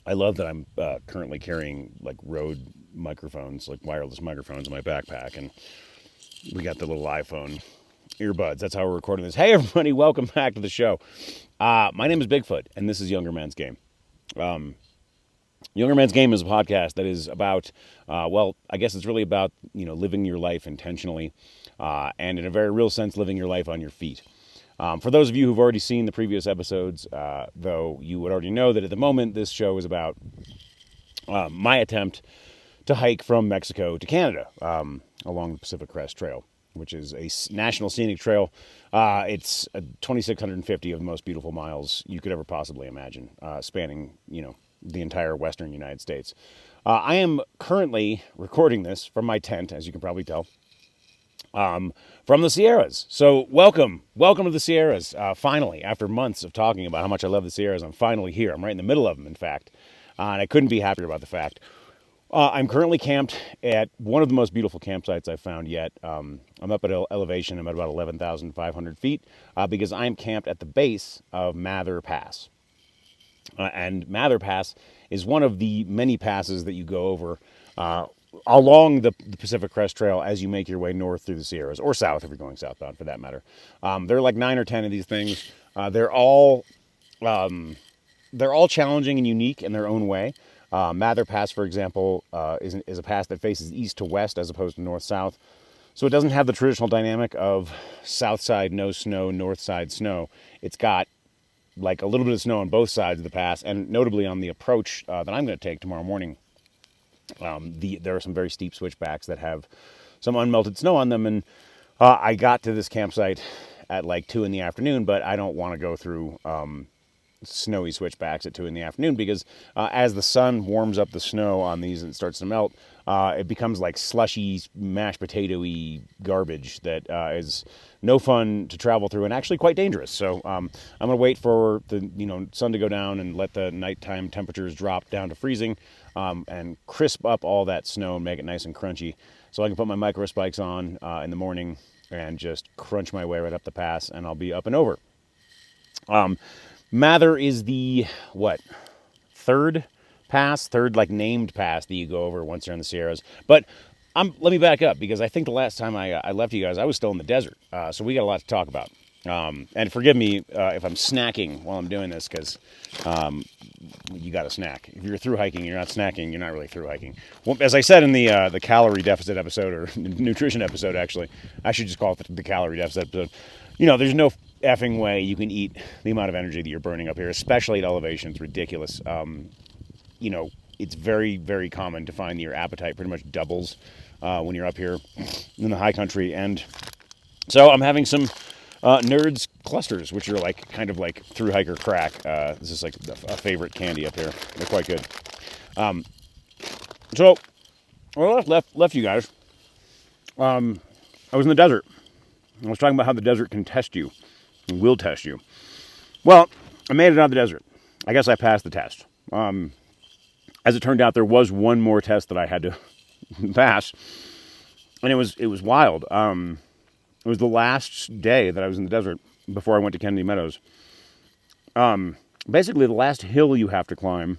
I love that I'm currently carrying like Rode microphones, like wireless microphones in my backpack, and we got the little iPhone earbuds. That's how we're recording this. Hey, everybody, welcome back to the show. My name is Bigfoot, and this is Younger Man's Game. Younger Man's Game is a podcast that is about, well, I guess it's really about, living your life intentionally and in a very real sense, living your life on your feet. For those of you who've already seen the previous episodes, though, you would already know that at the moment this show is about my attempt to hike from Mexico to Canada along the Pacific Crest Trail, which is a national scenic trail. It's 2,650 of the most beautiful miles you could ever possibly imagine, spanning, the entire western United States. I am currently recording this from my tent, as you can probably tell, from the Sierras. So welcome to the Sierras. Finally, after months of talking about how much I love the Sierras, I'm finally here. I'm right in the middle of them, in fact, and I couldn't be happier about the fact. I'm currently camped at one of the most beautiful campsites I've found yet. I'm up at elevation. I'm at about 11,500 feet because I'm camped at the base of Mather Pass. And Mather Pass is one of the many passes that you go over along the Pacific Crest Trail as you make your way north through the Sierras, or south if you're going southbound for that matter. There are like 9 or 10 of these things. They're all challenging and unique in their own way. Mather Pass, for example, is a pass that faces east to west as opposed to north-south. So it doesn't have the traditional dynamic of south side no snow, north side snow. It's got like a little bit of snow on both sides of the pass, and notably on the approach that I'm going to take tomorrow morning, there are some very steep switchbacks that have some unmelted snow on them, and I got to this campsite at like 2 in the afternoon, but I don't want to go through snowy switchbacks at 2 in the afternoon because as the sun warms up the snow on these and it starts to melt, it becomes like slushy, mashed potato-y garbage that is no fun to travel through and actually quite dangerous. So I'm going to wait for the sun to go down and let the nighttime temperatures drop down to freezing and crisp up all that snow and make it nice and crunchy so I can put my micro spikes on in the morning and just crunch my way right up the pass, and I'll be up and over. Mather is the, third named pass that you go over once you're in the Sierras. But let me back up, because I think the last time I left you guys, I was still in the desert. So we got a lot to talk about. And forgive me if I'm snacking while I'm doing this, because you got to snack. If you're through hiking, you're not snacking, you're not really through hiking. Well, as I said in the calorie deficit episode, or nutrition episode, actually, I should just call it the calorie deficit episode. There's no effing way you can eat the amount of energy that you're burning up here, especially at elevation. It's ridiculous. It's very, very common to find that your appetite pretty much doubles when you're up here in the high country. And so I'm having some Nerds clusters, which are kind of like through hiker crack. This is like a favorite candy up here. They're quite good. So I left you guys. I was in the desert. I was talking about how the desert can test you and will test you. Well, I made it out of the desert. I guess I passed the test. As it turned out, there was one more test that I had to pass, and it was wild. It was the last day that I was in the desert before I went to Kennedy Meadows. Basically, the last hill you have to climb,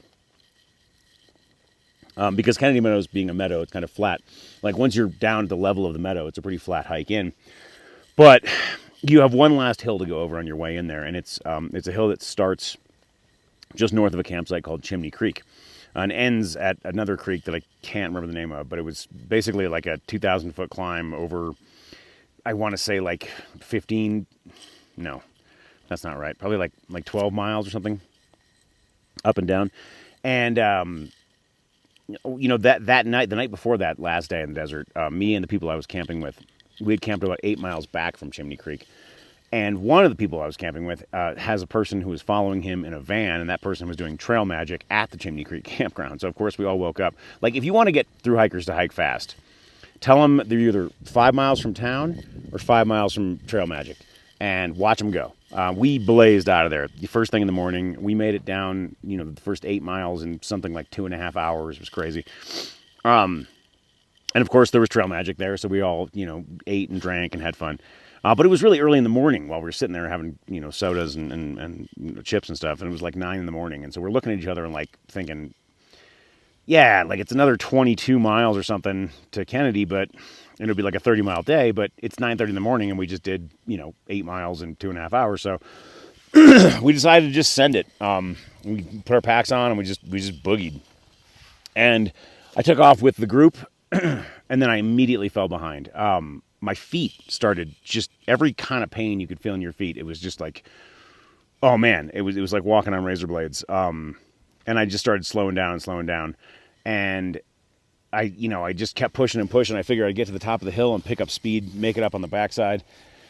because Kennedy Meadows being a meadow, it's kind of flat. Like once you're down at the level of the meadow, it's a pretty flat hike in. But you have one last hill to go over on your way in there, and it's a hill that starts just north of a campsite called Chimney Creek, and ends at another creek that I can't remember the name of, but it was basically like a 2,000-foot climb over, I want to say like 15, no, that's not right, probably like 12 miles or something, up and down. And that night, the night before that last day in the desert, me and the people I was camping with, we had camped about 8 miles back from Chimney Creek. And one of the people I was camping with has a person who was following him in a van, and that person was doing trail magic at the Chimney Creek campground. So, of course, we all woke up. Like, if you want to get through hikers to hike fast, tell them they're either 5 miles from town or 5 miles from trail magic, and watch them go. We blazed out of there. The first thing in the morning, we made it down, the first 8 miles in something like 2.5 hours. It was crazy. And, of course, there was trail magic there, so we all, ate and drank and had fun. But it was really early in the morning while we were sitting there having, sodas and chips and stuff. And it was like 9 in the morning. And so we're looking at each other and like thinking, yeah, like it's another 22 miles or something to Kennedy, but it'll be like a 30-mile day, but it's 9:30 in the morning and we just did, 8 miles in 2.5 hours. So we decided to just send it. We put our packs on and we just boogied. And I took off with the group and then I immediately fell behind. My feet started just every kind of pain you could feel in your feet. It was just like, oh man, it was like walking on razor blades. And I just started slowing down. And I just kept pushing and pushing. I figured I'd get to the top of the hill and pick up speed, make it up on the backside.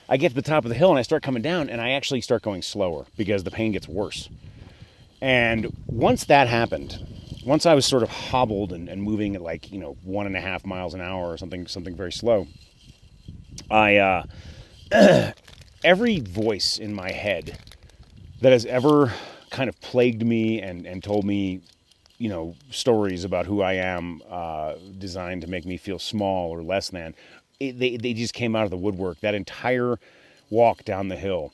I get to the top of the hill and I start coming down and I actually start going slower because the pain gets worse. And once that happened, once I was sort of hobbled and moving at like, 1.5 miles an hour or something very slow, every voice in my head that has ever kind of plagued me and told me, stories about who I am, designed to make me feel small or less than, they just came out of the woodwork. That entire walk down the hill.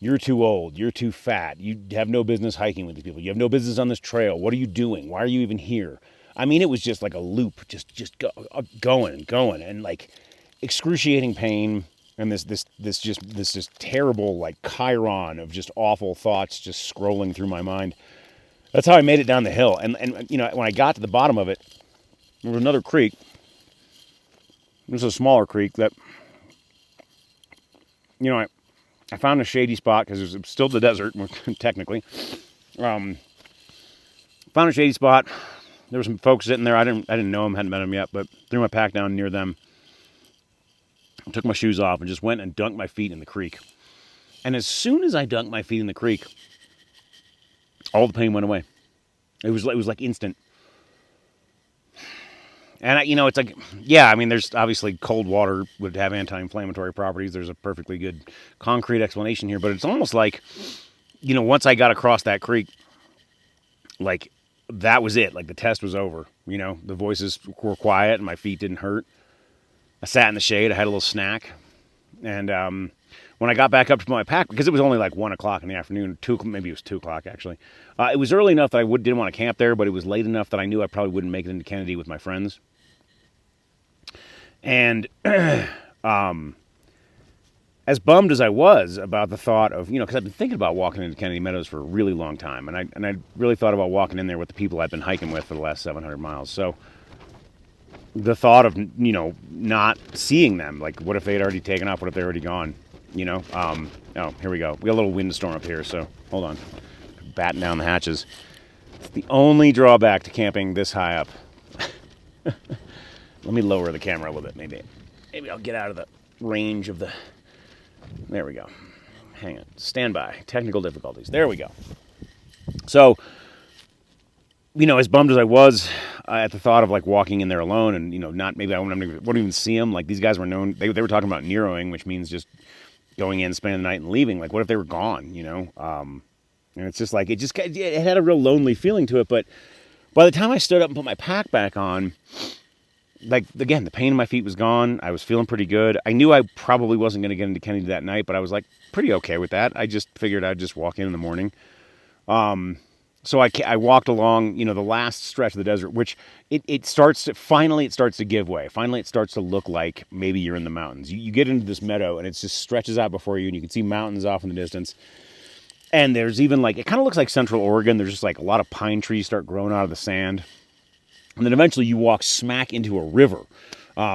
You're too old. You're too fat. You have no business hiking with these people. You have no business on this trail. What are you doing? Why are you even here? I mean, it was just like a loop, just going and going, and like excruciating pain, and this terrible like chyron of just awful thoughts just scrolling through my mind. That's how I made it down the hill. And when I got to the bottom of it, there was another creek. This is a smaller creek that, I found a shady spot because it was still the desert, technically. Found a shady spot. There were some folks sitting there. I didn't know them, hadn't met them yet, but threw my pack down near them. Took my shoes off and just went and dunked my feet in the creek. And as soon as I dunked my feet in the creek, all the pain went away. It was like instant. And it's like, yeah, I mean, there's obviously cold water would have anti-inflammatory properties. There's a perfectly good concrete explanation here, but it's almost like, once I got across that creek, like that was it. Like the test was over. The voices were quiet and my feet didn't hurt. I sat in the shade. I had a little snack. And when I got back up to my pack, because it was only like 1 o'clock in the afternoon, maybe it was 2 o'clock actually. It was early enough that I didn't want to camp there, but it was late enough that I knew I probably wouldn't make it into Kennedy with my friends. And as bummed as I was about the thought of, because I've been thinking about walking into Kennedy Meadows for a really long time, and I really thought about walking in there with the people I've been hiking with for the last 700 miles. So the thought of, not seeing them, like what if they'd already taken off? What if they're already gone? Oh, here we go. We got a little windstorm up here, so hold on. Batten down the hatches. It's the only drawback to camping this high up. Let me lower the camera a little bit, maybe. Maybe I'll get out of the range of the... There we go. Hang on. Stand by. Technical difficulties. There we go. So, as bummed as I was at the thought of like walking in there alone and, not, maybe I wouldn't even see them. Like these guys were known, they were talking about Neroing, which means just going in, spending the night and leaving. Like what if they were gone, and it's just like, it had a real lonely feeling to it. But by the time I stood up and put my pack back on, like, again, the pain in my feet was gone. I was feeling pretty good. I knew I probably wasn't going to get into Kennedy that night, but I was like pretty okay with that. I just figured I'd just walk in the morning. So I walked along, the last stretch of the desert, which it starts to give way. Finally, it starts to look like maybe you're in the mountains. You get into this meadow and it just stretches out before you and you can see mountains off in the distance. And there's even like, it kind of looks like Central Oregon. There's just like a lot of pine trees start growing out of the sand. And then eventually you walk smack into a river.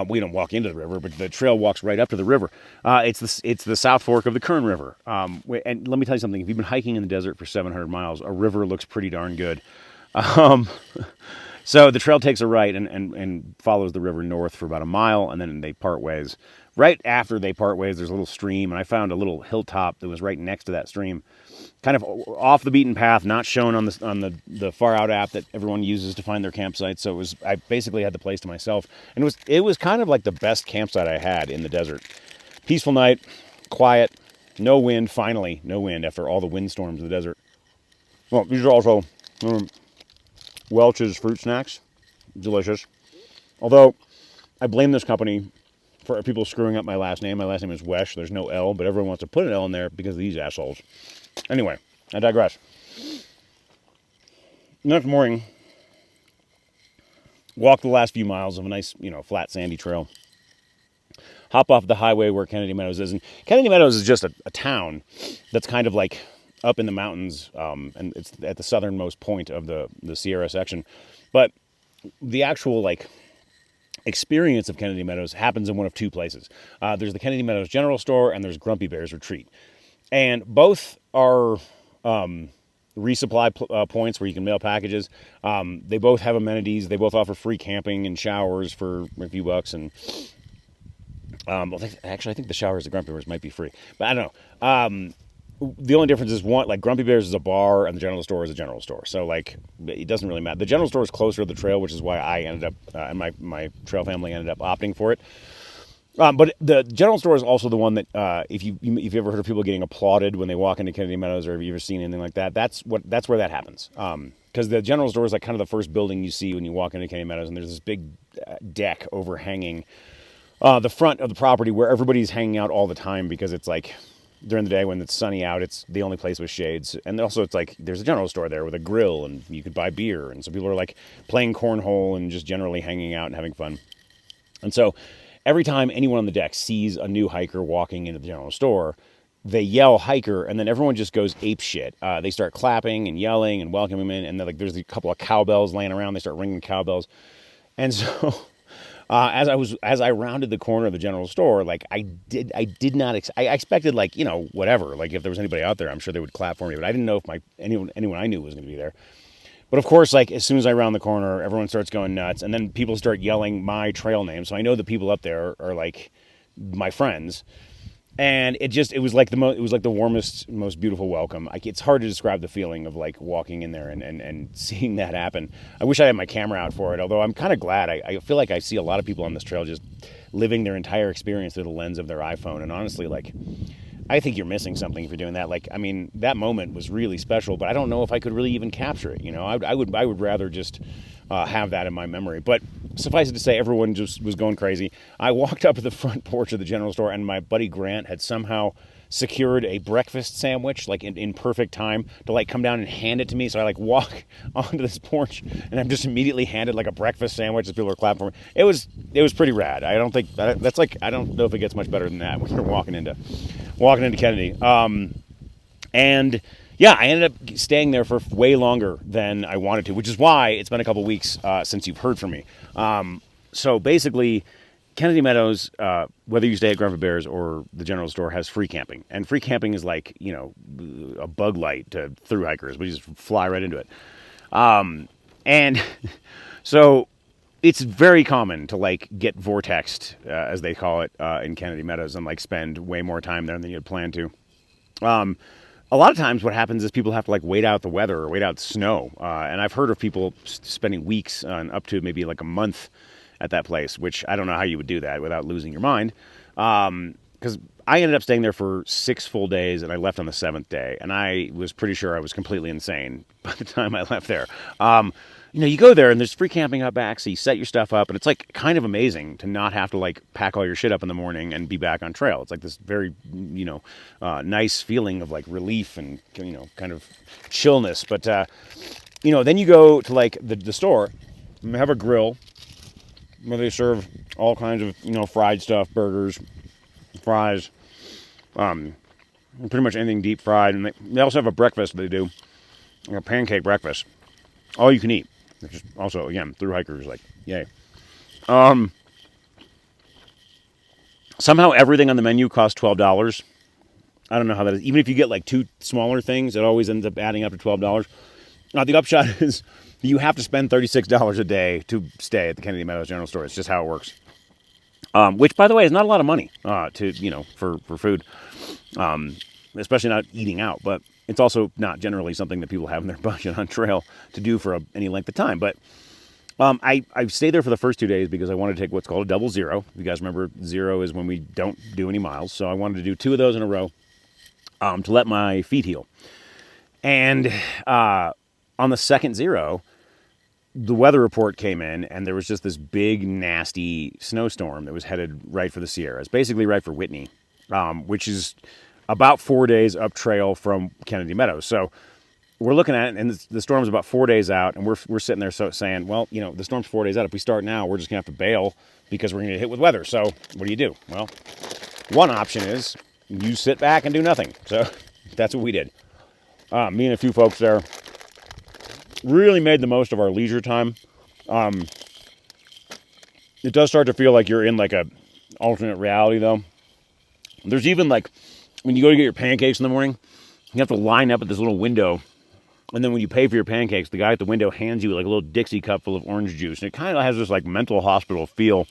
We don't walk into the river, but the trail walks right up to the river. It's the South Fork of the Kern River. And let me tell you something. If you've been hiking in the desert for 700 miles, a river looks pretty darn good. So the trail takes a right and follows the river north for about a mile, and then they part ways. Right after they part ways, there's a little stream, and I found a little hilltop that was right next to that stream, kind of off the beaten path, not shown on the Far Out app that everyone uses to find their campsites. So I basically had the place to myself, and it was kind of like the best campsite I had in the desert. Peaceful night, quiet, no wind. Finally, no wind after all the windstorms of the desert. Well, these are also Welch's fruit snacks, delicious. Although I blame this company For people screwing up my last name is Wech. There's no L, but everyone wants to put an L in there because of these assholes. Anyway, I digress. Next morning, walk the last few miles of a nice, flat sandy trail. Hop off the highway where Kennedy Meadows is. And Kennedy Meadows is just a town that's kind of like up in the mountains, and it's at the southernmost point of the Sierra section. But the actual, like, experience of Kennedy Meadows happens in one of two places. There's the Kennedy Meadows General Store, and there's Grumpy Bear's Retreat. And both are resupply points where you can mail packages. They both have amenities. They both offer free camping and showers for a few bucks. And actually, I think the showers at Grumpy Bear's might be free, but I don't know. The only difference is one, like Grumpy Bear's is a bar and the general store is a general store. So like, it doesn't really matter. The general store is closer to the trail, which is why I ended up, and my trail family ended up opting for it. But the general store is also the one that, if you've ever heard of people getting applauded when they walk into Kennedy Meadows, or have you ever seen anything like that, that's where that happens. Because the general store is like kind of the first building you see when you walk into Kennedy Meadows, and there's this big deck overhanging the front of the property where everybody's hanging out all the time, because it's like, during the day when it's sunny out, it's the only place with shades. And also it's like, there's a general store there with a grill and you could buy beer. And so people are like playing cornhole and just generally hanging out and having fun. And so every time anyone on the deck sees a new hiker walking into the general store, they yell hiker, and then everyone just goes ape shit. They start clapping and yelling and welcoming him in. And then like, there's a couple of cowbells laying around. They start ringing cowbells. And so as I rounded the corner of the general store, like I expected, like, whatever, like if there was anybody out there, I'm sure they would clap for me, but I didn't know if anyone I knew was going to be there. But of course, like as soon as I round the corner, everyone starts going nuts, and then people start yelling my trail name. So I know the people up there are like my friends. And it was like the warmest, most beautiful welcome. It's hard to describe the feeling of like walking in there and seeing that happen. I wish I had my camera out for it, although I'm kind of glad. I feel like I see a lot of people on this trail just living their entire experience through the lens of their iPhone. And honestly, like, I think you're missing something if you're doing that. Like, I mean, that moment was really special, but I don't know if I could really even capture it. I would rather just have that in my memory. But suffice it to say, everyone just was going crazy. I walked up to the front porch of the general store, and my buddy Grant had somehow secured a breakfast sandwich, like in perfect time to like come down and hand it to me. So I like walk onto this porch, and I'm just immediately handed like a breakfast sandwich as people are clapping for me. It was pretty rad. I don't know if it gets much better than that when you're walking into Kennedy. And yeah, I ended up staying there for way longer than I wanted to, which is why it's been a couple weeks since you've heard from me. So basically, Kennedy Meadows, whether you stay at Grumpy Bear's or the general store, has free camping. And free camping is like, a bug light to thru hikers. We just fly right into it. And so it's very common to like get vortexed, as they call it, in Kennedy Meadows, and like spend way more time there than you had planned to. A lot of times what happens is people have to like wait out the weather or wait out snow. And I've heard of people spending weeks up to maybe like a month at that place, which I don't know how you would do that without losing your mind. Because I ended up staying there for 6 full days, and I left on the 7th day. And I was pretty sure I was completely insane by the time I left there. You go there and there's free camping out back, so you set your stuff up, and it's like kind of amazing to not have to like pack all your shit up in the morning and be back on trail. It's like this very, nice feeling of like relief and, kind of chillness. But, then you go to like the store and they have a grill where they serve all kinds of, fried stuff, burgers, fries, pretty much anything deep fried. And they also have a breakfast they do, like a pancake breakfast, all you can eat. Which is also, again, thru hikers, like, yay. Somehow everything on the menu costs $12. I don't know how that is. Even if you get like 2 smaller things, it always ends up adding up to $12. Now, the upshot is you have to spend $36 a day to stay at the Kennedy Meadows General Store. It's just how it works. Which, by the way, is not a lot of money for food, especially not eating out. But it's also not generally something that people have in their budget on trail to do for any length of time. But I stayed there for the first 2 days because I wanted to take what's called a double zero. If you guys remember, zero is when we don't do any miles. So I wanted to do 2 of those in a row to let my feet heal. And on the second zero, the weather report came in, and there was just this big, nasty snowstorm that was headed right for the Sierras, basically right for Whitney, which is about 4 days up trail from Kennedy Meadows. So we're looking at it, and the storm's about 4 days out, and we're sitting there saying, well, the storm's 4 days out. If we start now, we're just going to have to bail because we're going to get hit with weather. So what do? Well, one option is you sit back and do nothing. So that's what we did. Me and a few folks there really made the most of our leisure time. It does start to feel like you're in like a alternate reality, though. There's even like when you go to get your pancakes in the morning, you have to line up at this little window. And then when you pay for your pancakes, the guy at the window hands you like a little Dixie cup full of orange juice. And it kind of has this like mental hospital feel.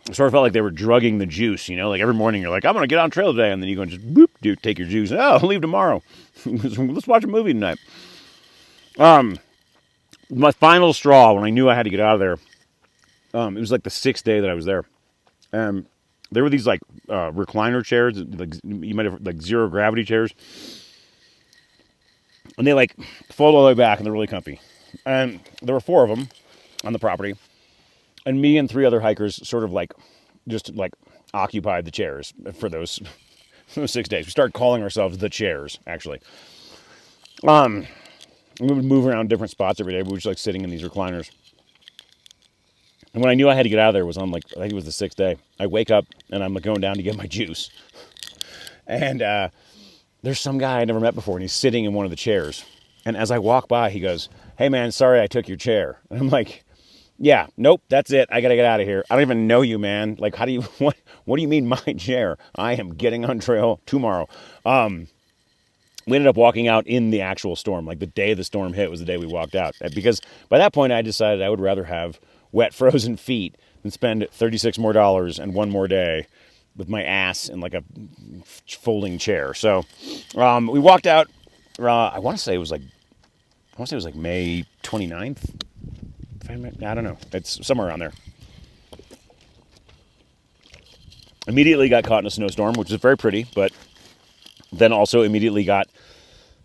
It sort of felt like they were drugging the juice, like every morning you're like, I'm going to get on trail today. And then you go and just boop, take your juice. Oh, I'll leave tomorrow. Let's watch a movie tonight. My final straw when I knew I had to get out of there, it was like the 6th day that I was there. There were these like recliner chairs, like you might have like zero gravity chairs. And they like fold all the way back and they're really comfy. And there were 4 of them on the property. And me and 3 other hikers sort of like just like occupied the chairs for those 6 days. We started calling ourselves the chairs, actually. We would move around different spots every day. We were just like sitting in these recliners. And when I knew I had to get out of there, it was on like, I think it was the 6th day. I wake up and I'm like going down to get my juice. And there's some guy I never met before, and he's sitting in one of the chairs. And as I walk by, he goes, "Hey man, sorry I took your chair." And I'm like, "Yeah, nope, that's it. I gotta get out of here. I don't even know you, man. Like, what do you mean my chair? I am getting on trail tomorrow." We ended up walking out in the actual storm. Like the day the storm hit was the day we walked out. Because by that point, I decided I would rather have wet, frozen feet than spend $36 more and one more day with my ass in like a folding chair. So we walked out. I want to say it was like May 29th. I don't know. It's somewhere around there. Immediately got caught in a snowstorm, which is very pretty, but then also immediately got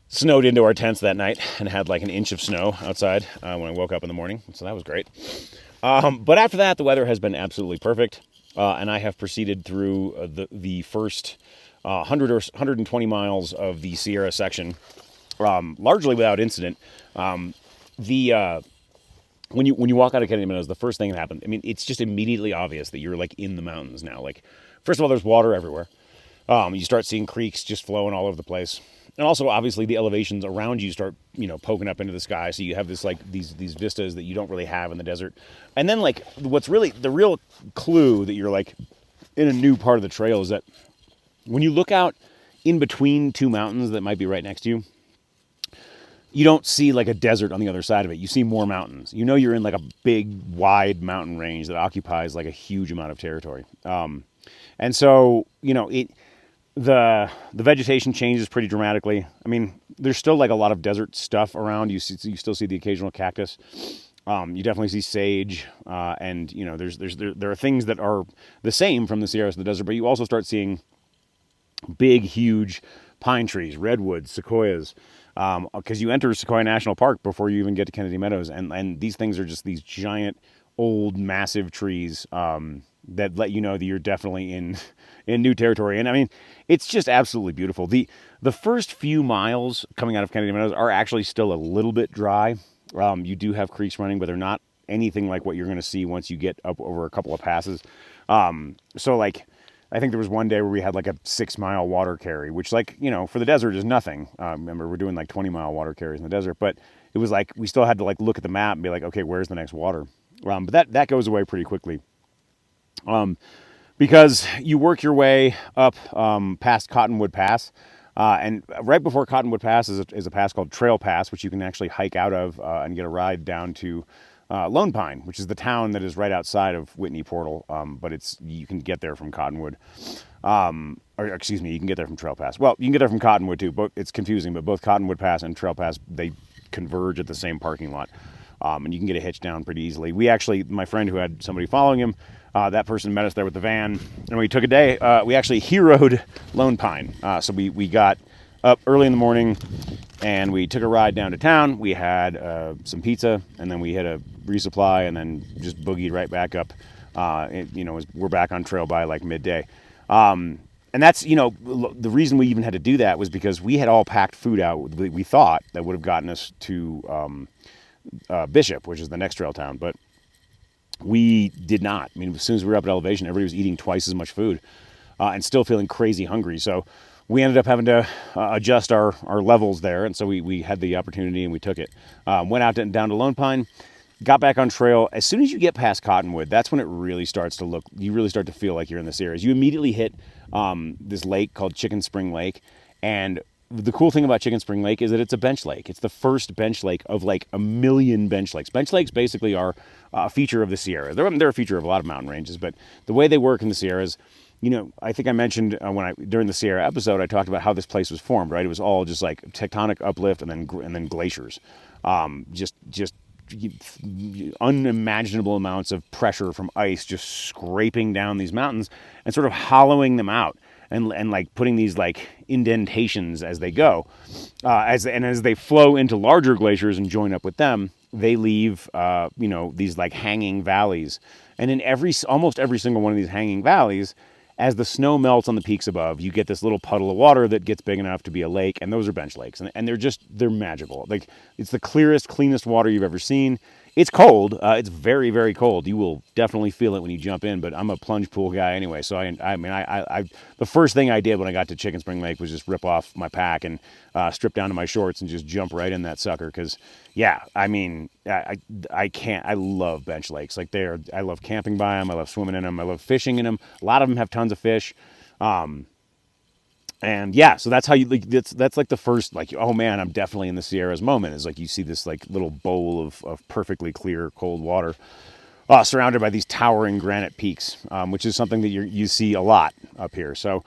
snowed into our tents that night and had like an inch of snow outside when I woke up in the morning. So that was great. But after that, the weather has been absolutely perfect. And I have proceeded through the first 100 or 120 miles of the Sierra section, largely without incident. When you walk out of Kennedy Meadows, the first thing that happened, I mean, it's just immediately obvious that you're like in the mountains now. Like, first of all, there's water everywhere. You start seeing creeks just flowing all over the place. And also, obviously, the elevations around you start, poking up into the sky. So you have this, like, these vistas that you don't really have in the desert. And then, like, what's really the real clue that you're, like, in a new part of the trail is that when you look out in between 2 mountains that might be right next to you, you don't see, like, a desert on the other side of it. You see more mountains. You're in, like, a big, wide mountain range that occupies, like, a huge amount of territory. And so, the vegetation changes pretty dramatically. I mean, there's still like a lot of desert stuff around. You still see the occasional cactus. You definitely see sage, and there are things that are the same from the Sierras to the desert, but you also start seeing big, huge pine trees, redwoods, sequoias, because you enter Sequoia National Park before you even get to Kennedy Meadows, and these things are just these giant, old, massive trees that let you know that you're definitely in new territory. And I mean, it's just absolutely beautiful. The first few miles coming out of Kennedy Meadows are actually still a little bit dry. You do have creeks running, but they're not anything like what you're going to see once you get up over a couple of passes. So like, I think there was one day where we had like a 6-mile water carry, which like, for the desert is nothing. Remember, we're doing like 20-mile water carries in the desert, but it was like, we still had to like look at the map and be like, okay, where's the next water? But that goes away pretty quickly. Because you work your way up past Cottonwood Pass, and right before Cottonwood Pass is a pass called Trail Pass, which you can actually hike out of and get a ride down to Lone Pine, which is the town that is right outside of Whitney Portal, but you can get there from Cottonwood. You can get there from Trail Pass. Well, you can get there from Cottonwood too, but it's confusing, but both Cottonwood Pass and Trail Pass, they converge at the same parking lot, and you can get a hitch down pretty easily. My friend who had somebody following him, that person met us there with the van, and we took a day. We actually heroed Lone Pine. So we got up early in the morning, and we took a ride down to town. We had some pizza, and then we had a resupply, and then just boogied right back up. We're back on trail by like midday. And that's, the reason we even had to do that was because we had all packed food out, we thought, that would have gotten us to Bishop, which is the next trail town, but we did not. I mean, as soon as we were up at elevation, everybody was eating twice as much food and still feeling crazy hungry. So we ended up having to adjust our levels there, and so we had the opportunity and we took it. Went out down to Lone Pine, got back on trail. As soon as you get past Cottonwood, that's when it really starts to look, you really start to feel like you're in this area. You immediately hit this lake called Chicken Spring Lake, and the cool thing about Chicken Spring Lake is that it's a bench lake. It's the first bench lake of like a million bench lakes. Bench lakes basically are a feature of the Sierras. They're a feature of a lot of mountain ranges, but the way they work in the Sierras, I think I mentioned during the Sierra episode, I talked about how this place was formed, right? It was all just like tectonic uplift and then glaciers. Just unimaginable amounts of pressure from ice just scraping down these mountains and sort of hollowing them out and like putting these like indentations as they go. As they flow into larger glaciers and join up with them, they leave these like hanging valleys. And in almost every single one of these hanging valleys, as the snow melts on the peaks above, you get this little puddle of water that gets big enough to be a lake, and those are bench lakes, and they're magical. Like, it's the clearest, cleanest water you've ever seen. It's cold. It's very, very cold. You will definitely feel it when you jump in, but I'm a plunge pool guy anyway, so I the first thing I did when I got to Chicken Spring Lake was just rip off my pack and strip down to my shorts and just jump right in that sucker, because, I can't. I love bench lakes. Like, I love camping by them. I love swimming in them. I love fishing in them. A lot of them have tons of fish. So that's how you, like, that's like the first, like, oh man, I'm definitely in the Sierras moment, is like you see this like little bowl of perfectly clear cold water surrounded by these towering granite peaks, which is something that you see a lot up here. So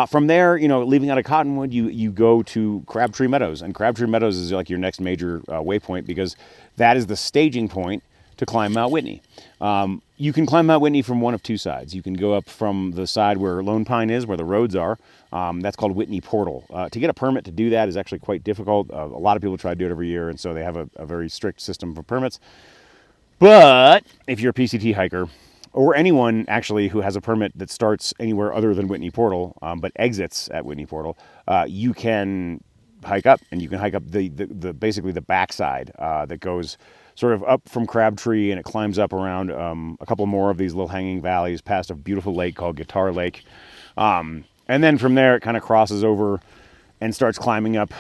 from there, leaving out of Cottonwood, you go to Crabtree Meadows, and Crabtree Meadows is like your next major waypoint, because that is the staging point to climb Mount Whitney. You can climb Mount Whitney from one of two sides. You can go up from the side where Lone Pine is, where the roads are. That's called Whitney Portal. To get a permit to do that is actually quite difficult. A lot of people try to do it every year, and so they have a very strict system for permits. But if you're a PCT hiker, or anyone actually who has a permit that starts anywhere other than Whitney Portal, but exits at Whitney Portal, you can hike up, and you can hike up the basically the backside that goes sort of up from Crabtree, and it climbs up around a couple more of these little hanging valleys past a beautiful lake called Guitar Lake. And then from there, it kind of crosses over and starts climbing up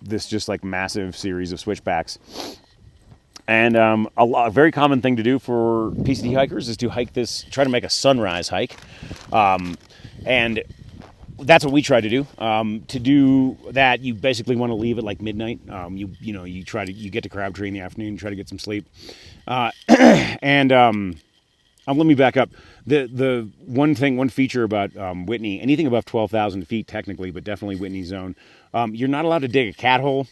this just like massive series of switchbacks. And a very common thing to do for PCT hikers is to hike this, try to make a sunrise hike. And that's what we try to do. To do that, you basically want to leave at like midnight. You get to Crabtree in the afternoon, try to get some sleep. Let me back up. The one feature about Whitney, anything above 12,000 feet technically, but definitely Whitney zone, you're not allowed to dig a cat hole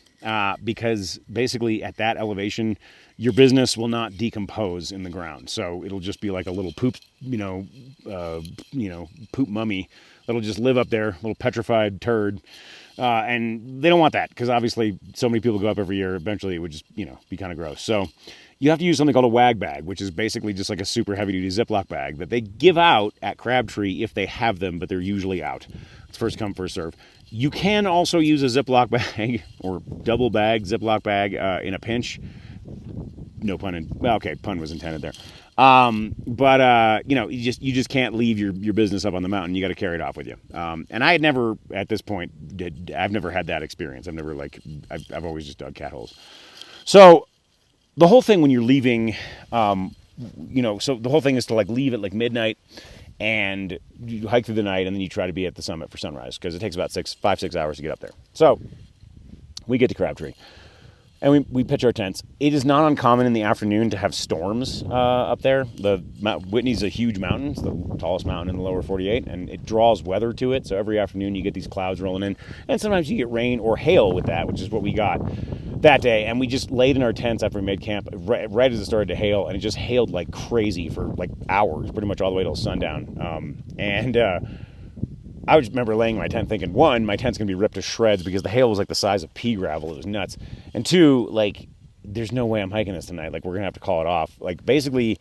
because basically at that elevation, your business will not decompose in the ground. So it'll just be like a little poop, poop mummy that'll just live up there, a little petrified turd. And they don't want that, because obviously so many people go up every year. Eventually it would just, be kind of gross. So you have to use something called a wag bag, which is basically just like a super heavy duty Ziploc bag that they give out at Crabtree if they have them, but they're usually out. It's first come, first serve. You can also use a Ziploc bag or double bag Ziploc bag in a pinch. No pun okay, pun was intended there. You just can't leave your business up on the mountain. You got to carry it off with you. And I had never, at this point, I've never had that experience. I've always just dug cat holes. So the whole thing when you're leaving, so the whole thing is to like leave at like midnight, and you hike through the night, and then you try to be at the summit for sunrise, because it takes about 6 hours to get up there. So we get to Crabtree, and we pitch our tents. It is not uncommon in the afternoon to have storms up there. Whitney's a huge mountain. It's the tallest mountain in the lower 48, and it draws weather to it. So every afternoon you get these clouds rolling in, and sometimes you get rain or hail with that, which is what we got that day. And we just laid in our tents after we made camp right as it started to hail, and it just hailed like crazy for like hours, pretty much all the way till sundown. I would remember laying in my tent thinking, one, my tent's going to be ripped to shreds because the hail was like the size of pea gravel. It was nuts. And two, like, there's no way I'm hiking this tonight. Like, we're going to have to call it off. Like, basically,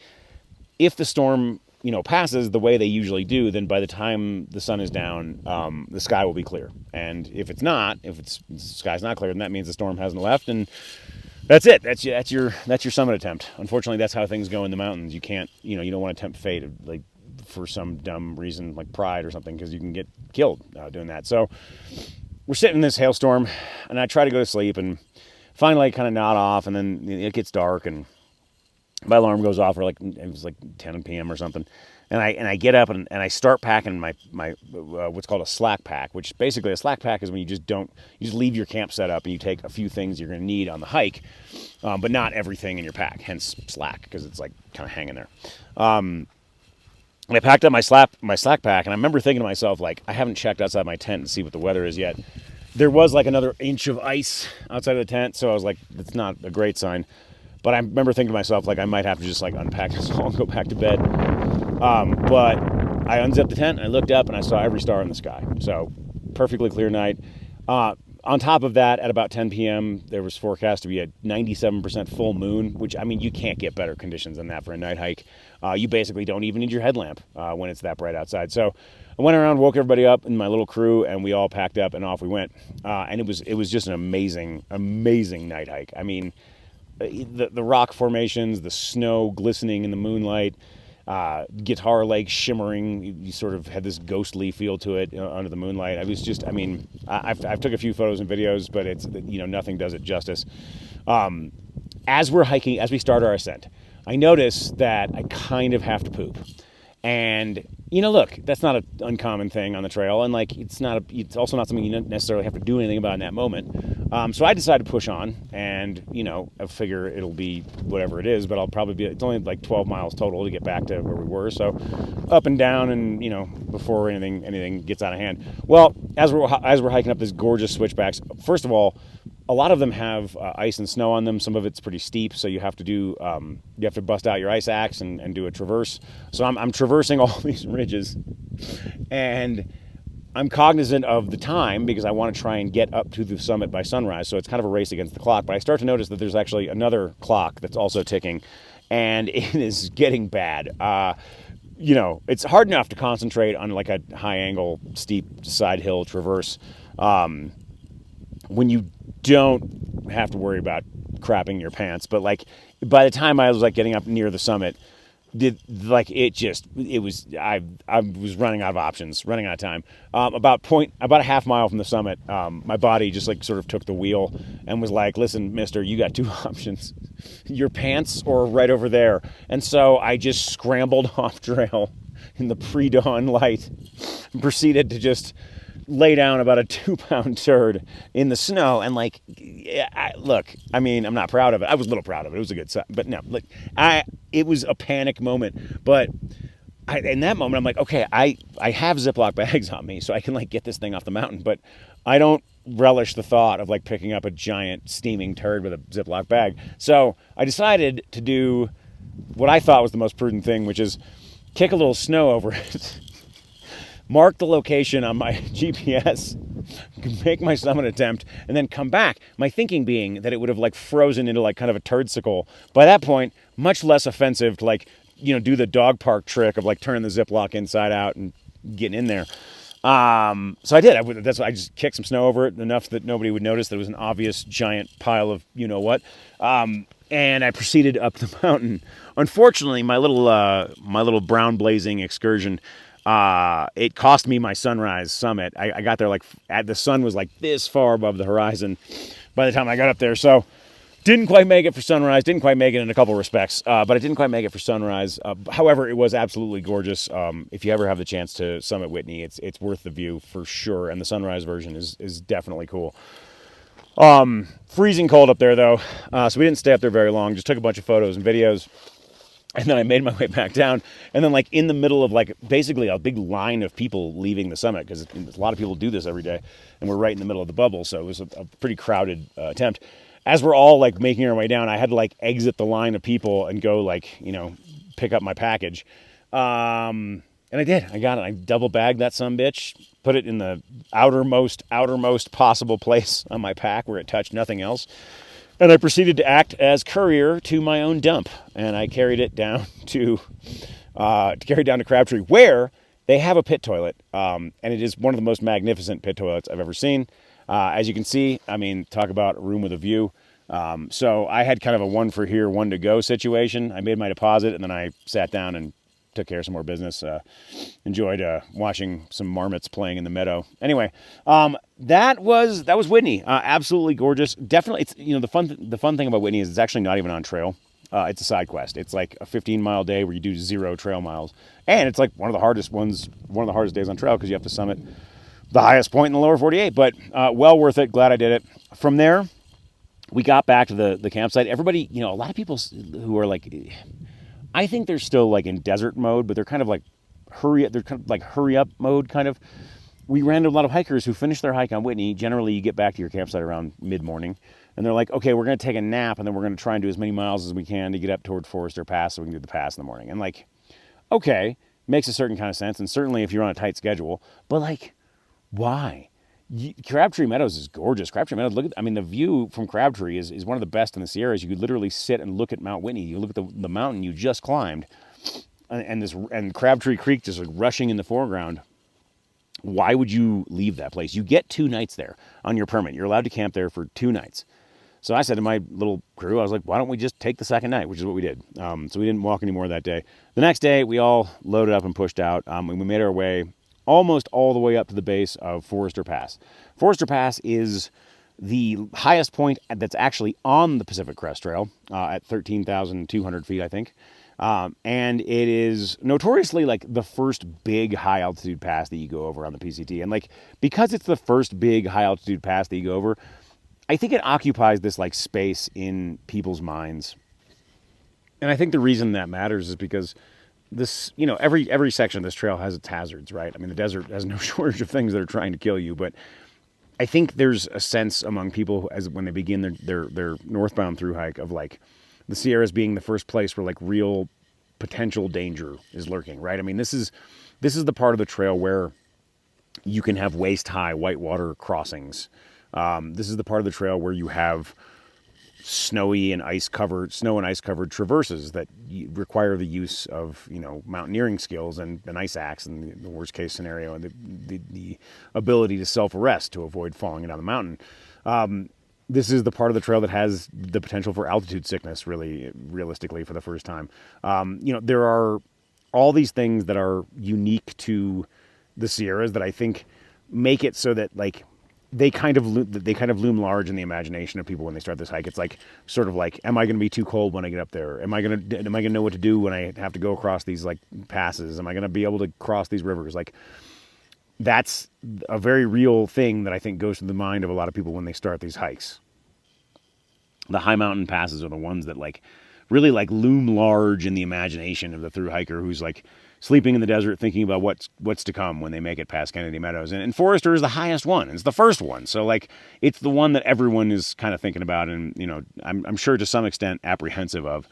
if the storm, passes the way they usually do, then by the time the sun is down, the sky will be clear. And if it's not, the sky's not clear, then that means the storm hasn't left, and that's it. That's your summit attempt. Unfortunately, that's how things go in the mountains. You can't, you don't want to tempt fate, like, for some dumb reason, like pride or something, because you can get killed doing that. So we're sitting in this hailstorm, and I try to go to sleep, and finally kind of nod off, and then it gets dark, and my alarm goes off, or it was like 10 p.m. or something, and I get up and I start packing my what's called a slack pack, which basically a slack pack is when you just leave your camp set up and you take a few things you're going to need on the hike, but not everything in your pack. Hence slack, because it's like kind of hanging there. And I packed up my slack pack, and I remember thinking to myself, like, I haven't checked outside my tent and see what the weather is yet. There was like another inch of ice outside of the tent, so I was like, that's not a great sign. But I remember thinking to myself, like, I might have to just, like, unpack this all and go back to bed. But I unzipped the tent, and I looked up, and I saw every star in the sky. So, perfectly clear night. On top of that, at about 10 p.m., there was forecast to be a 97% full moon, which, I mean, you can't get better conditions than that for a night hike. You basically don't even need your headlamp when it's that bright outside. So I went around, woke everybody up in my little crew, and we all packed up, and off we went. And it was just an amazing, amazing night hike. I mean, the rock formations, the snow glistening in the moonlight, Guitar Lake shimmering. You sort of had this ghostly feel to it under the moonlight. I was just, I mean, I've took a few photos and videos, but it's, nothing does it justice. As we're hiking, as we start our ascent, I notice that I kind of have to poop. And, look, that's not an uncommon thing on the trail. And, like, it's also not something you necessarily have to do anything about in that moment. So I decided to push on. And, I figure it'll be whatever it is. But it's only like 12 miles total to get back to where we were. So up and down and, before anything gets out of hand. Well, as we're hiking up these gorgeous switchbacks, first of all, a lot of them have ice and snow on them. Some of it's pretty steep, so you have to bust out your ice axe and do a traverse. So I'm traversing all these ridges, and I'm cognizant of the time because I want to try and get up to the summit by sunrise. So it's kind of a race against the clock. But I start to notice that there's actually another clock that's also ticking, and it is getting bad. It's hard enough to concentrate on like a high angle, steep side hill traverse when you don't have to worry about crapping your pants. But like by the time I was like getting up near the summit, I was running out of options, running out of time. About a half mile from the summit, my body just like sort of took the wheel and was like, listen, mister, you got two options, your pants or right over there. And so I just scrambled off trail in the pre-dawn light and proceeded to just lay down about a 2-pound turd in the snow. And like, I mean, I'm not proud of it. I was a little proud of it. It was a good sign. But no, like, it was a panic moment. But in that moment, I'm like, okay, I have Ziploc bags on me, so I can like get this thing off the mountain. But I don't relish the thought of like picking up a giant steaming turd with a Ziploc bag. So I decided to do what I thought was the most prudent thing, which is kick a little snow over it. Mark the location on my GPS, make my summit attempt, and then come back. My thinking being that it would have like frozen into like kind of a turdsicle. By that point, much less offensive to like, do the dog park trick of like turning the Ziploc inside out and getting in there. So I did. I just kicked some snow over it enough that nobody would notice that it was an obvious giant pile of what. And I proceeded up the mountain. Unfortunately, my little brown blazing excursion, it cost me my sunrise summit. I got there the sun was like this far above the horizon by the time I got up there. So didn't quite make it for sunrise. Didn't quite make it in a couple respects, but I didn't quite make it for sunrise. However, it was absolutely gorgeous. If you ever have the chance to summit Whitney, it's worth the view for sure. And the sunrise version is definitely cool. Freezing cold up there though. So we didn't stay up there very long. Just took a bunch of photos and videos. And then I made my way back down, and then like in the middle of like basically a big line of people leaving the summit, because a lot of people do this every day, and we're right in the middle of the bubble, so it was a pretty crowded attempt. As we're all like making our way down, I had to like exit the line of people and go like pick up my package, and I did. I got it. I double bagged that sumbitch, put it in the outermost possible place on my pack where it touched nothing else. And I proceeded to act as courier to my own dump. And I carried it down to Crabtree, where they have a pit toilet. And it is one of the most magnificent pit toilets I've ever seen. As you can see, I mean, talk about a room with a view. So I had kind of a one for here, one to go situation. I made my deposit and then I sat down and took care of some more business. Enjoyed watching some marmots playing in the meadow. Anyway, that was Whitney. Absolutely gorgeous. Definitely, it's the fun thing about Whitney is it's actually not even on trail. It's a side quest. It's like a 15-mile day where you do 0 trail miles, and it's like one of the hardest days on trail because you have to summit the highest point in the lower 48. But well worth it. Glad I did it. From there, we got back to the campsite. Everybody, a lot of people who are like, I think they're still like in desert mode, but they're kind of like hurry up mode kind of. We ran into a lot of hikers who finished their hike on Whitney. Generally, you get back to your campsite around mid-morning, and they're like, okay, we're going to take a nap, and then we're going to try and do as many miles as we can to get up toward Forester Pass so we can do the pass in the morning. And like, okay, makes a certain kind of sense, and certainly if you're on a tight schedule, but like, why? Crabtree Meadows is gorgeous. Crabtree Meadows, the view from Crabtree is one of the best in the Sierras. You could literally sit and look at Mount Whitney. You look at the mountain you just climbed, and Crabtree Creek just like rushing in the foreground. Why would you leave that place? You get 2 nights there on your permit. You're allowed to camp there for 2 nights. So I said to my little crew, I was like, why don't we just take the second night, which is what we did. So we didn't walk anymore that day. The next day, we all loaded up and pushed out, and we made our way almost all the way up to the base of Forester Pass. Forester Pass is the highest point that's actually on the Pacific Crest Trail at 13,200 feet, I think. And it is notoriously like the first big high altitude pass that you go over on the PCT. And like, because it's the first big high altitude pass that you go over, I think it occupies this like space in people's minds. And I think the reason that matters is because this, every section of this trail has its hazards, right? I mean, the desert has no shortage of things that are trying to kill you, but I think there's a sense among people as when they begin their northbound through hike of like the Sierras being the first place where like real potential danger is lurking, right? I mean, this is the part of the trail where you can have waist high whitewater crossings. This is the part of the trail where you have snow and ice covered traverses that require the use of mountaineering skills and an ice axe in the worst case scenario, and the ability to self-arrest to avoid falling down the mountain. This is the part of the trail that has the potential for altitude sickness, really, realistically, for the first time. There are all these things that are unique to the Sierras that I think make it so that like they kind of loom large in the imagination of people when they start this hike. It's like sort of like, am I going to be too cold when I get up there? Am I going to know what to do when I have to go across these like passes? Am I going to be able to cross these rivers? Like, that's a very real thing that I think goes to the mind of a lot of people when they start these hikes. The high mountain passes are the ones that like really like loom large in the imagination of the thru hiker who's like sleeping in the desert thinking about what's to come when they make it past Kennedy Meadows. And Forester is the highest one. It's the first one. So like it's the one that everyone is kind of thinking about and I'm sure to some extent apprehensive of.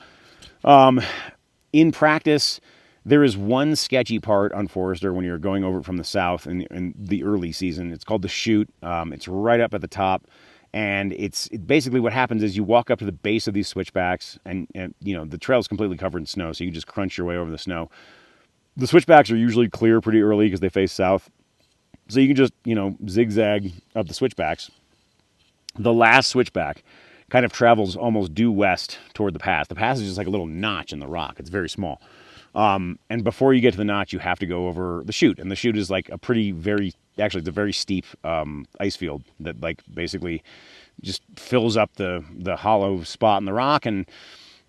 In practice, there is one sketchy part on Forester when you're going over it from the south in the early season. It's called the chute. It's right up at the top. And it's basically what happens is you walk up to the base of these switchbacks and the trail is completely covered in snow. So you can just crunch your way over the snow. The switchbacks are usually clear pretty early because they face south. So you can just, zigzag up the switchbacks. The last switchback kind of travels almost due west toward the pass. The pass is just like a little notch in the rock. It's very small. And before you get to the notch, you have to go over the chute. And the chute is like it's a very steep ice field that like basically just fills up the hollow spot in the rock. And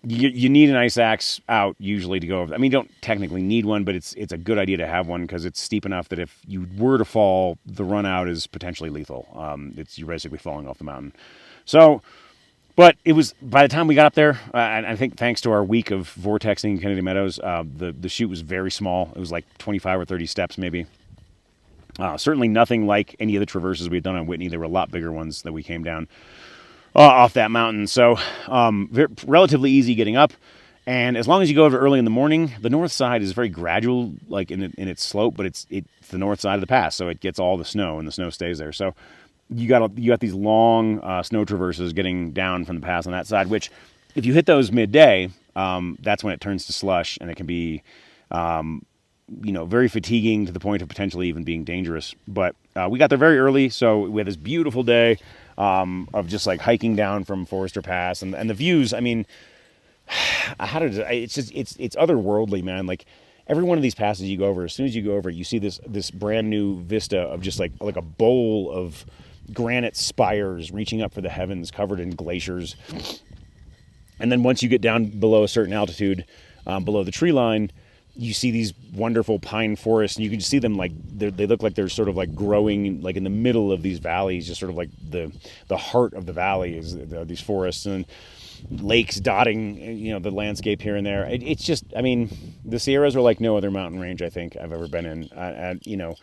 you need an ice axe out usually to go over. I mean, you don't technically need one, but it's a good idea to have one because it's steep enough that if you were to fall, the run out is potentially lethal. You're basically falling off the mountain. So... But it was, by the time we got up there, and I think thanks to our week of vortexing in Kennedy Meadows, the chute was very small. It was like 25 or 30 steps maybe. Certainly nothing like any of the traverses we had done on Whitney. There were a lot bigger ones that we came down off that mountain. So relatively easy getting up. And as long as you go over early in the morning, the north side is very gradual, like in its slope, but it's the north side of the pass, so it gets all the snow, and the snow stays there. So you got these long snow traverses getting down from the pass on that side, which if you hit those midday, that's when it turns to slush, and it can be very fatiguing to the point of potentially even being dangerous. But we got there very early, so we had this beautiful day of just like hiking down from Forester Pass, and the views. I mean, it's otherworldly, man. Like every one of these passes you go over, as soon as you go over, you see this brand new vista of just like a bowl of granite spires reaching up for the heavens, covered in glaciers. And then once you get down below a certain altitude, below the tree line, you see these wonderful pine forests, and you can just see them like they look like they're sort of like growing like in the middle of these valleys, just sort of like the heart of the valley is these forests, and lakes dotting the landscape here and there. It's just, I mean, the Sierras are like no other mountain range I think I've ever been in,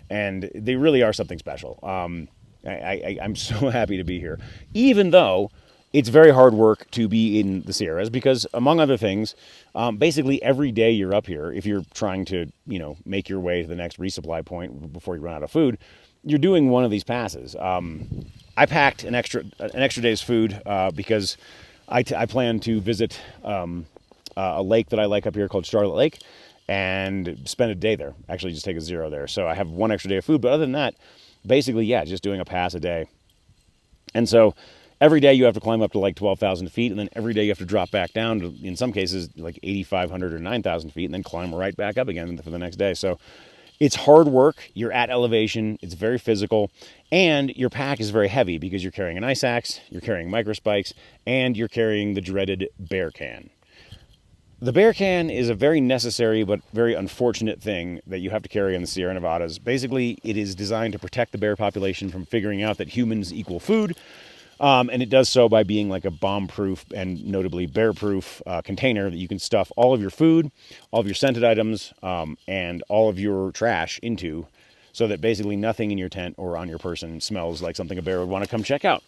and they really are something special. I'm so happy to be here, even though it's very hard work to be in the Sierras because, among other things, basically every day you're up here, if you're trying to, make your way to the next resupply point before you run out of food, you're doing one of these passes. I packed an extra day's food because I plan to visit a lake that I like up here called Charlotte Lake and spend a day there. Actually, just take a zero there. So I have one extra day of food, but other than that, basically, yeah, just doing a pass a day. And so every day you have to climb up to like 12,000 feet, and then every day you have to drop back down to, in some cases, like 8,500 or 9,000 feet, and then climb right back up again for the next day. So it's hard work. You're at elevation. It's very physical. And your pack is very heavy because you're carrying an ice axe, you're carrying microspikes, and you're carrying the dreaded bear can. The bear can is a very necessary but very unfortunate thing that you have to carry in the Sierra Nevadas. Basically, it is designed to protect the bear population from figuring out that humans equal food. And it does so by being like a bomb-proof and notably bear-proof container that you can stuff all of your food, all of your scented items, and all of your trash into, so that basically nothing in your tent or on your person smells like something a bear would want to come check out.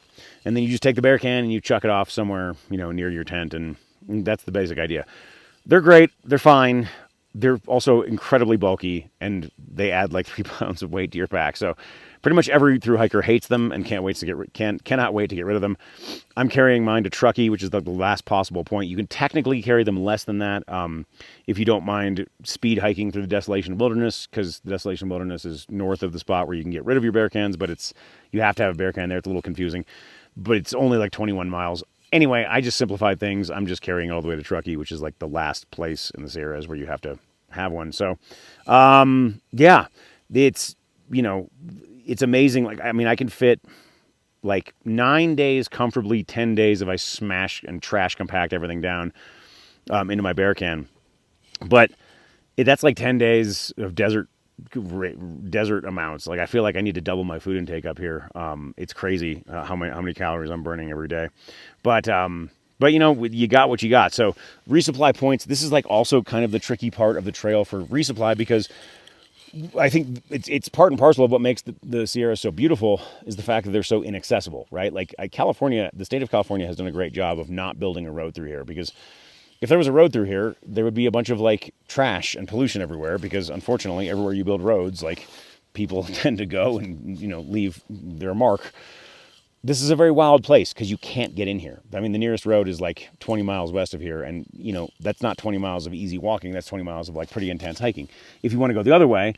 And then you just take the bear can and you chuck it off somewhere, near your tent, and that's the basic idea. They're great. They're fine. They're also incredibly bulky, and they add like 3 pounds of weight to your pack. So pretty much every through hiker hates them and cannot wait to get rid of them. I'm carrying mine to Truckee, which is the last possible point. You can technically carry them less than that if you don't mind speed hiking through the Desolation Wilderness, because the Desolation Wilderness is north of the spot where you can get rid of your bear cans, but you have to have a bear can there. It's a little confusing, but it's only like 21 miles. Anyway, I just simplified things. I'm just carrying all the way to Truckee, which is like the last place in the Sierras where you have to have one. So, yeah, it's amazing. Like, I mean, I can fit like 9 days comfortably, 10 days if I smash and trash compact everything down into my bear can. But that's like 10 days of desert amounts. Like, I feel like I need to double my food intake up here. It's crazy how many calories I'm burning every day. But you got what you got. So resupply points, this is like also kind of the tricky part of the trail for resupply, because I think it's part and parcel of what makes the Sierra so beautiful is the fact that they're so inaccessible, right? Like the state of California has done a great job of not building a road through here, because if there was a road through here, there would be a bunch of like trash and pollution everywhere, because unfortunately everywhere you build roads, like people tend to go and, leave their mark. This is a very wild place because you can't get in here. I mean, the nearest road is like 20 miles west of here, and that's not 20 miles of easy walking. That's 20 miles of like pretty intense hiking. If you want to go the other way,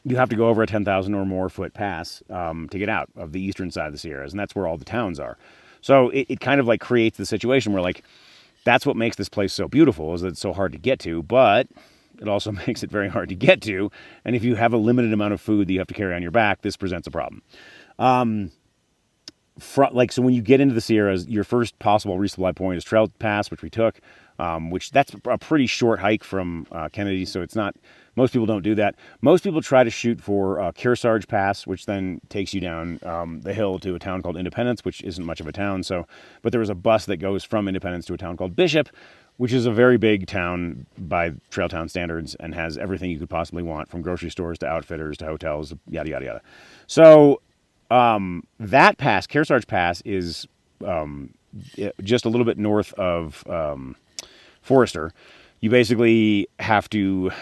you have to go over a 10,000 or more foot pass to get out of the eastern side of the Sierras, and that's where all the towns are. So it kind of like creates the situation where like that's what makes this place so beautiful, is that it's so hard to get to, but it also makes it very hard to get to. And if you have a limited amount of food that you have to carry on your back, this presents a problem. So when you get into the Sierras, your first possible resupply point is Trail Pass, which we took, which that's a pretty short hike from Kennedy, so it's not, most people don't do that. Most people try to shoot for Kearsarge Pass, which then takes you down the hill to a town called Independence, which isn't much of a town. But there was a bus that goes from Independence to a town called Bishop, which is a very big town by trail town standards and has everything you could possibly want, from grocery stores to outfitters to hotels, yada, yada, yada. So that pass, Kearsarge Pass, is just a little bit north of Forester. You basically have to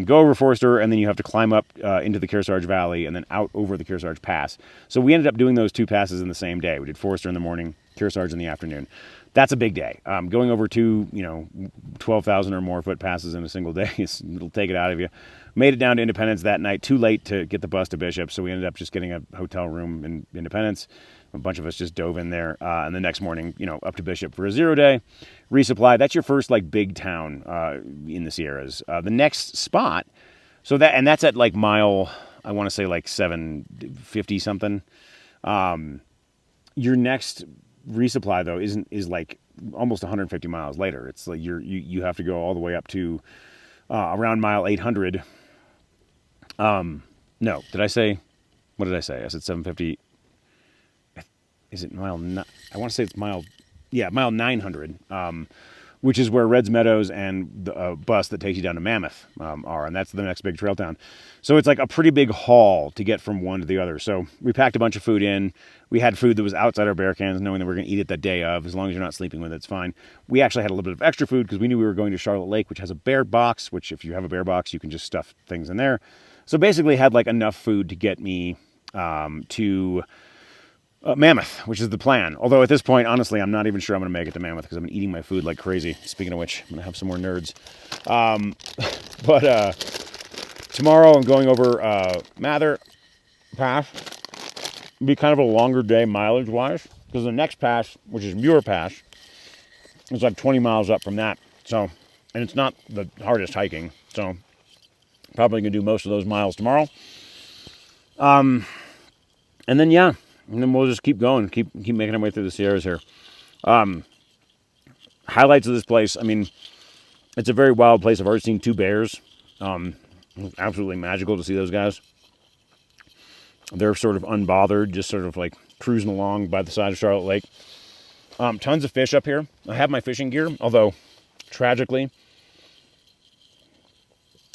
go over Forester, and then you have to climb up into the Kearsarge Valley and then out over the Kearsarge Pass. So we ended up doing those 2 passes in the same day. We did Forester in the morning, Kearsarge in the afternoon. That's a big day. Going over 12,000 or more foot passes in a single day, it'll take it out of you. Made it down to Independence that night, too late to get the bus to Bishop, so we ended up just getting a hotel room in Independence. A bunch of us just dove in there, and the next morning, up to Bishop for a 0 day resupply. That's your first big town in the Sierras. The next spot, that's at mile, I want to say 750 something. Your next resupply though is almost 150 miles later. It's you have to go all the way up to around mile 800. No, what did I say? I said 750. Is it mile? I want to say it's mile 900, which is where Reds Meadows and the bus that takes you down to Mammoth are, and that's the next big trail town. So it's a pretty big haul to get from one to the other. So we packed a bunch of food in. We had food that was outside our bear cans, knowing that we were going to eat it that day of. As long as you're not sleeping with it, it's fine. We actually had a little bit of extra food because we knew we were going to Charlotte Lake, which has a bear box, which if you have a bear box, you can just stuff things in there. So basically had enough food to get me to Mammoth, which is the plan. Although at this point, honestly, I'm not even sure I'm going to make it to Mammoth because I've been eating my food like crazy. Speaking of which, I'm going to have some more nerds. But tomorrow I'm going over Mather Pass. It'll be kind of a longer day mileage-wise because the next pass, which is Muir Pass, is 20 miles up from that. So, and it's not the hardest hiking. So, probably going to do most of those miles tomorrow. And then we'll just keep going, keep making our way through the Sierras here. Highlights of this place, I mean, it's a very wild place. I've already seen 2 bears. It's absolutely magical to see those guys. They're sort of unbothered, just sort of cruising along by the side of Charlotte Lake. Tons of fish up here. I have my fishing gear, although, tragically,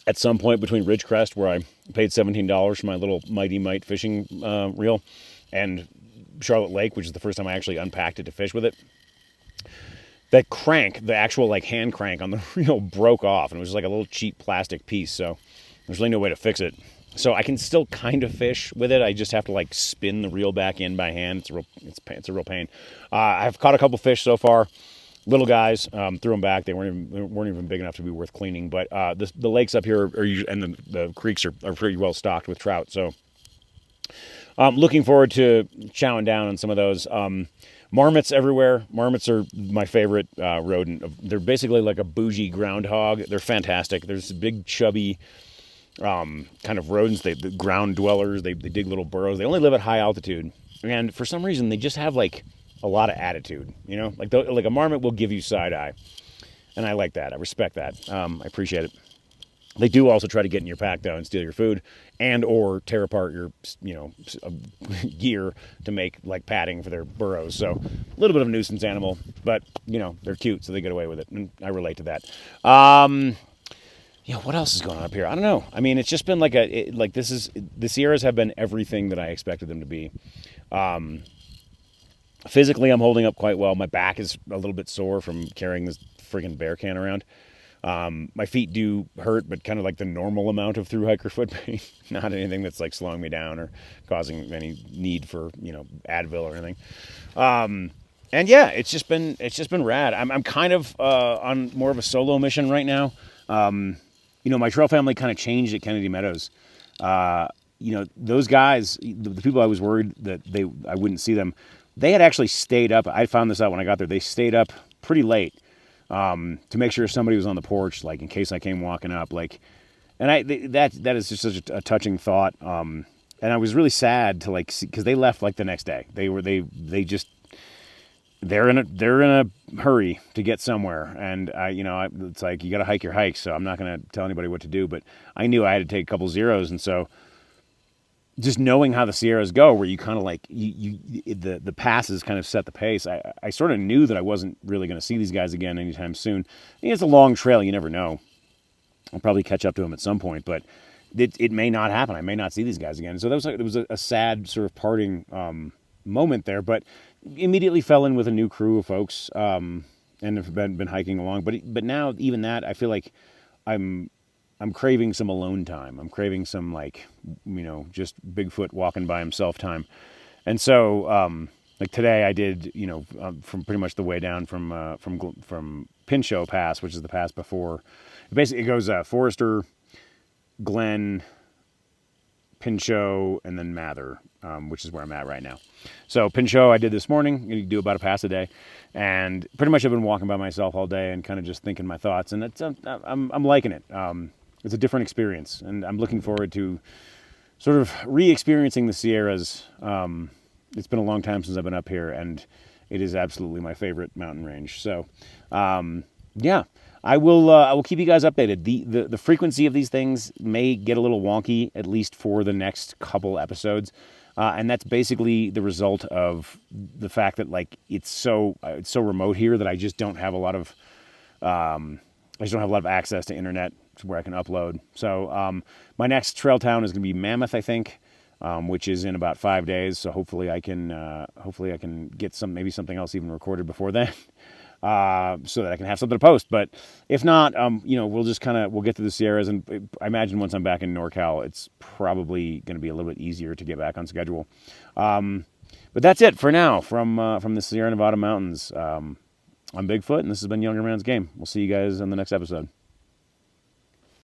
at some point between Ridgecrest, where I paid $17 for my little Mighty Mite fishing reel, and Charlotte Lake, which is the first time I actually unpacked it to fish with it, that crank, the actual hand crank on the reel broke off, and it was just a little cheap plastic piece, so there's really no way to fix it. So I can still kind of fish with it. I just have to spin the reel back in by hand. It's a real pain. I've caught a couple fish so far. Little guys, threw them back. They weren't even big enough to be worth cleaning. But the lakes up here and the creeks are pretty well stocked with trout. So looking forward to chowing down on some of those. Marmots everywhere. Marmots are my favorite rodent. They're basically like a bougie groundhog. They're fantastic. There's big, chubby kind of rodents. The ground dwellers. They dig little burrows. They only live at high altitude. And for some reason, they just have a lot of attitude. Like a marmot will give you side eye. And I like that. I respect that. I appreciate it. They do also try to get in your pack, though, and steal your food and or tear apart your, gear to make, padding for their burrows. So a little bit of a nuisance animal, but, they're cute, so they get away with it. And I relate to that. What else is going on up here? I don't know. I mean, it's just been the Sierras have been everything that I expected them to be. Physically, I'm holding up quite well. My back is a little bit sore from carrying this friggin' bear can around. My feet do hurt, but kind of the normal amount of through hiker foot pain, not anything that's slowing me down or causing any need for, Advil or anything. And yeah, it's just been rad. I'm kind of, on more of a solo mission right now. My trail family kind of changed at Kennedy Meadows. Those guys, the people I was worried that I wouldn't see them, they had actually stayed up. I found this out when I got there. They stayed up pretty late. To make sure somebody was on the porch, in case I came walking up, and that is just such a touching thought. And I was really sad to see, because they left the next day. They're in a hurry to get somewhere, and it's you got to hike your hikes. So I'm not going to tell anybody what to do, but I knew I had to take a couple zeros, and so just knowing how the Sierras go, where you kind of the passes kind of set the pace. I sort of knew that I wasn't really going to see these guys again anytime soon. It's a long trail. You never know. I'll probably catch up to them at some point, but it may not happen. I may not see these guys again. So it was a sad sort of parting moment there, but immediately fell in with a new crew of folks. and have been hiking along. But now even that, I feel like I'm craving some alone time. I'm craving some just Bigfoot walking by himself time. And so like today I did from pretty much the way down from Pinchot Pass, which is the pass before. Basically, it goes Forester, Glen, Pinchot, and then Mather, which is where I'm at right now. So Pinchot I did this morning. You do about a pass a day, and pretty much I've been walking by myself all day and kind of just thinking my thoughts, and I'm liking it. It's a different experience, and I'm looking forward to sort of re-experiencing the Sierras. It's been a long time since I've been up here, and it is absolutely my favorite mountain range. So, yeah, I will keep you guys updated. The frequency of these things may get a little wonky, at least for the next couple episodes, and that's basically the result of the fact that it's so remote here that I just don't have a lot of access to internet where I can upload. So my next trail town is going to be Mammoth, I think, which is in about 5 days. So hopefully I can get maybe something else even recorded before then, so that I can have something to post. But if not, we'll get to the Sierras, and I imagine once I'm back in NorCal, it's probably going to be a little bit easier to get back on schedule. But that's it for now from the Sierra Nevada mountains. I'm Bigfoot, and this has been Younger Man's Game. We'll see you guys on the next episode.